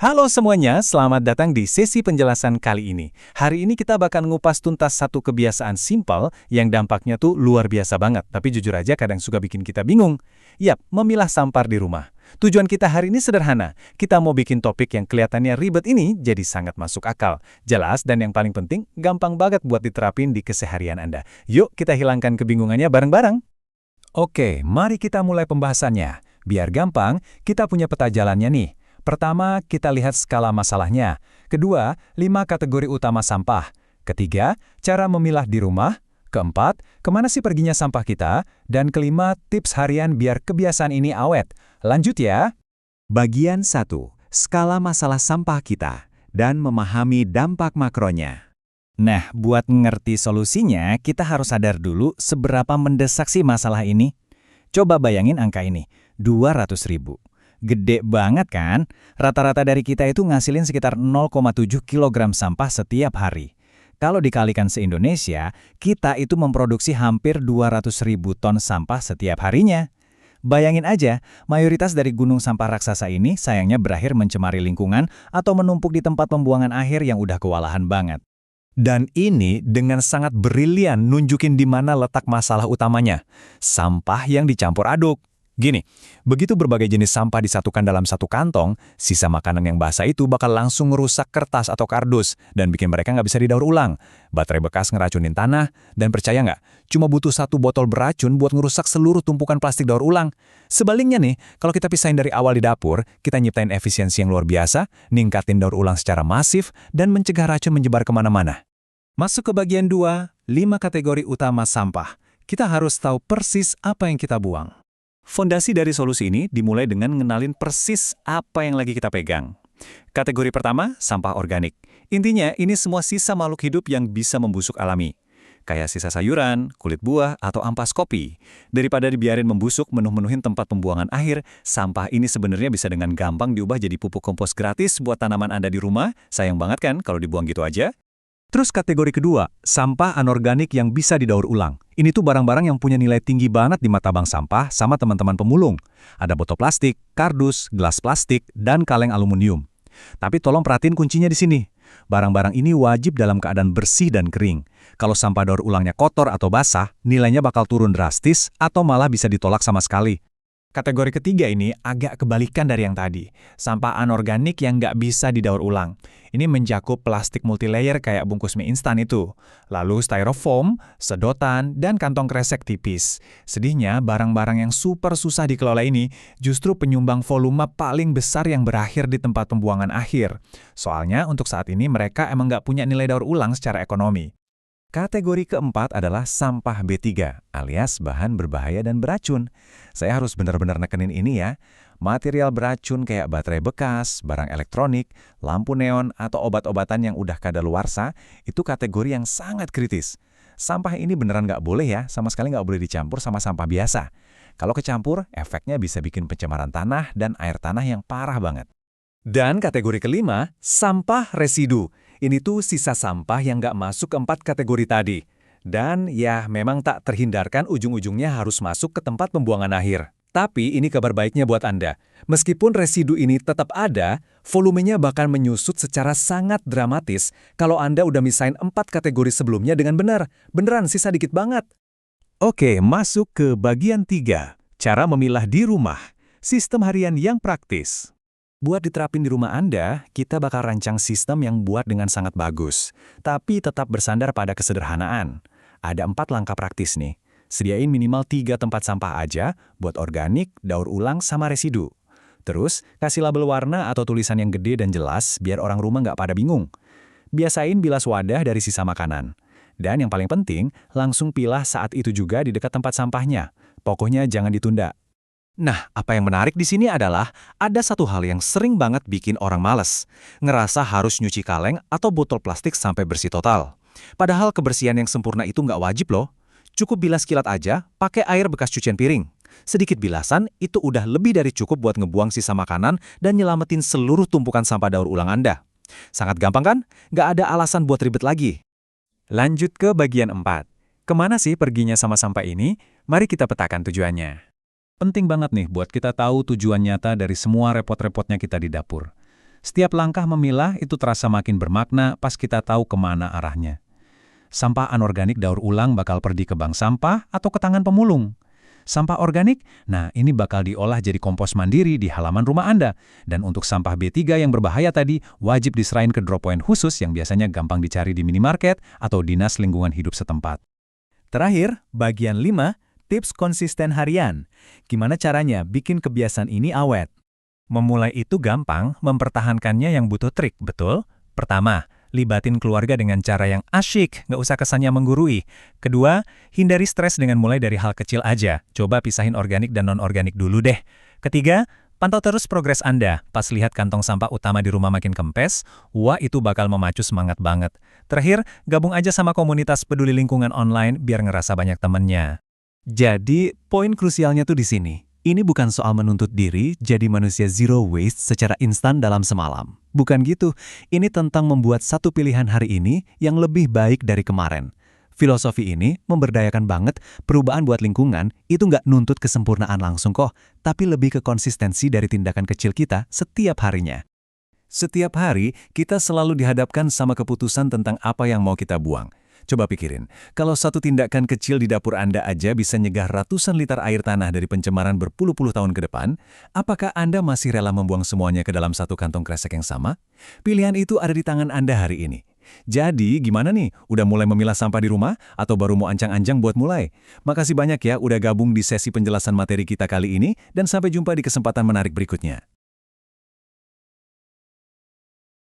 Halo semuanya, selamat datang di sesi penjelasan kali ini. Hari ini kita bakal ngupas tuntas satu kebiasaan simpel yang dampaknya tuh luar biasa banget, tapi jujur aja kadang suka bikin kita bingung. Yap, memilah sampah di rumah. Tujuan kita hari ini sederhana, kita mau bikin topik yang kelihatannya ribet ini jadi sangat masuk akal. Jelas dan yang paling penting, gampang banget buat diterapin di keseharian Anda. Yuk kita hilangkan kebingungannya bareng-bareng. Oke, mari kita mulai pembahasannya. Biar gampang, kita punya peta jalannya nih. Pertama, kita lihat skala masalahnya. Kedua, 5 kategori utama sampah. Ketiga, cara memilah di rumah. Keempat, kemana sih perginya sampah kita? Dan kelima, tips harian biar kebiasaan ini awet. Lanjut ya. Bagian 1. Skala masalah sampah kita dan memahami dampak makronya. Nah, buat ngerti solusinya, kita harus sadar dulu seberapa mendesak sih masalah ini. Coba bayangin angka ini, 200.000. Gede banget kan? Rata-rata dari kita itu ngasilin sekitar 0,7 kg sampah setiap hari. Kalau dikalikan se-Indonesia, kita itu memproduksi hampir 200.000 ton sampah setiap harinya. Bayangin aja, mayoritas dari gunung sampah raksasa ini sayangnya berakhir mencemari lingkungan atau menumpuk di tempat pembuangan akhir yang udah kewalahan banget. Dan ini dengan sangat brilian nunjukin di mana letak masalah utamanya. Sampah yang dicampur aduk. Gini, begitu berbagai jenis sampah disatukan dalam satu kantong, sisa makanan yang basah itu bakal langsung merusak kertas atau kardus dan bikin mereka nggak bisa didaur ulang. Baterai bekas ngeracunin tanah, dan percaya nggak, cuma butuh 1 botol beracun buat ngerusak seluruh tumpukan plastik daur ulang. Sebaliknya nih, kalau kita pisahin dari awal di dapur, kita nyiptain efisiensi yang luar biasa, ningkatin daur ulang secara masif, dan mencegah racun menyebar kemana-mana. Masuk ke bagian 2, 5 kategori utama sampah. Kita harus tahu persis apa yang kita buang. Fondasi dari solusi ini dimulai dengan ngenalin persis apa yang lagi kita pegang. Kategori pertama, sampah organik. Intinya, ini semua sisa makhluk hidup yang bisa membusuk alami. Kayak sisa sayuran, kulit buah, atau ampas kopi. Daripada dibiarin membusuk menuh-menuhin tempat pembuangan akhir, sampah ini sebenarnya bisa dengan gampang diubah jadi pupuk kompos gratis buat tanaman Anda di rumah. Sayang banget kan kalau dibuang gitu aja? Terus kategori kedua, sampah anorganik yang bisa didaur ulang. Ini tuh barang-barang yang punya nilai tinggi banget di mata bank sampah sama teman-teman pemulung. Ada botol plastik, kardus, gelas plastik, dan kaleng aluminium. Tapi tolong perhatiin kuncinya di sini. Barang-barang ini wajib dalam keadaan bersih dan kering. Kalau sampah daur ulangnya kotor atau basah, nilainya bakal turun drastis atau malah bisa ditolak sama sekali. Kategori ketiga ini agak kebalikan dari yang tadi. Sampah anorganik yang nggak bisa didaur ulang. Ini mencakup plastik multilayer kayak bungkus mie instan itu. Lalu styrofoam, sedotan, dan kantong kresek tipis. Sedihnya, barang-barang yang super susah dikelola ini justru penyumbang volume paling besar yang berakhir di tempat pembuangan akhir. Soalnya untuk saat ini mereka emang nggak punya nilai daur ulang secara ekonomi. Kategori keempat adalah sampah B3, alias bahan berbahaya dan beracun. Saya harus benar-benar nekenin ini ya. Material beracun kayak baterai bekas, barang elektronik, lampu neon, atau obat-obatan yang udah kadaluarsa, itu kategori yang sangat kritis. Sampah ini beneran nggak boleh ya, sama sekali nggak boleh dicampur sama sampah biasa. Kalau kecampur, efeknya bisa bikin pencemaran tanah dan air tanah yang parah banget. Dan kategori kelima, sampah residu. Ini tuh sisa sampah yang nggak masuk ke 4 kategori tadi. Dan ya memang tak terhindarkan ujung-ujungnya harus masuk ke tempat pembuangan akhir. Tapi ini kabar baiknya buat Anda. Meskipun residu ini tetap ada, volumenya bakal menyusut secara sangat dramatis kalau Anda udah misahin 4 kategori sebelumnya dengan benar. Beneran sisa dikit banget. Oke, masuk ke bagian 3. Cara memilah di rumah. Sistem harian yang praktis. Buat diterapin di rumah Anda, kita bakal rancang sistem yang buat dengan sangat bagus, tapi tetap bersandar pada kesederhanaan. Ada 4 langkah praktis nih. Sediain minimal 3 tempat sampah aja buat organik, daur ulang, sama residu. Terus, kasih label warna atau tulisan yang gede dan jelas biar orang rumah nggak pada bingung. Biasain bilas wadah dari sisa makanan. Dan yang paling penting, langsung pilah saat itu juga di dekat tempat sampahnya. Pokoknya jangan ditunda. Nah, apa yang menarik di sini adalah ada satu hal yang sering banget bikin orang males. Ngerasa harus nyuci kaleng atau botol plastik sampai bersih total. Padahal kebersihan yang sempurna itu nggak wajib loh. Cukup bilas kilat aja, pakai air bekas cucian piring. Sedikit bilasan, itu udah lebih dari cukup buat ngebuang sisa makanan dan nyelamatin seluruh tumpukan sampah daur ulang Anda. Sangat gampang kan? Nggak ada alasan buat ribet lagi. Lanjut ke bagian 4. Kemana sih perginya sama sampah ini? Mari kita petakan tujuannya. Penting banget nih buat kita tahu tujuan nyata dari semua repot-repotnya kita di dapur. Setiap langkah memilah itu terasa makin bermakna pas kita tahu kemana arahnya. Sampah anorganik daur ulang bakal pergi ke bank sampah atau ke tangan pemulung. Sampah organik, nah ini bakal diolah jadi kompos mandiri di halaman rumah Anda. Dan untuk sampah B3 yang berbahaya tadi, wajib diserahin ke drop point khusus yang biasanya gampang dicari di minimarket atau dinas lingkungan hidup setempat. Terakhir, bagian 5, tips konsisten harian. Gimana caranya bikin kebiasaan ini awet? Memulai itu gampang, mempertahankannya yang butuh trik, betul? Pertama, libatin keluarga dengan cara yang asyik, nggak usah kesannya menggurui. Kedua, hindari stres dengan mulai dari hal kecil aja. Coba pisahin organik dan non-organik dulu deh. Ketiga, pantau terus progres Anda. Pas lihat kantong sampah utama di rumah makin kempes, wah itu bakal memacu semangat banget. Terakhir, gabung aja sama komunitas peduli lingkungan online biar ngerasa banyak temennya. Jadi, poin krusialnya tuh di sini. Ini bukan soal menuntut diri jadi manusia zero waste secara instan dalam semalam. Bukan gitu, ini tentang membuat satu pilihan hari ini yang lebih baik dari kemarin. Filosofi ini memberdayakan banget, perubahan buat lingkungan itu nggak nuntut kesempurnaan langsung kok, tapi lebih ke konsistensi dari tindakan kecil kita setiap harinya. Setiap hari, kita selalu dihadapkan sama keputusan tentang apa yang mau kita buang. Coba pikirin, kalau satu tindakan kecil di dapur Anda aja bisa nyegah ratusan liter air tanah dari pencemaran berpuluh-puluh tahun ke depan, apakah Anda masih rela membuang semuanya ke dalam satu kantong kresek yang sama? Pilihan itu ada di tangan Anda hari ini. Jadi, gimana nih? Udah mulai memilah sampah di rumah? Atau baru mau ancang-ancang buat mulai? Makasih banyak ya udah gabung di sesi penjelasan materi kita kali ini, dan sampai jumpa di kesempatan menarik berikutnya.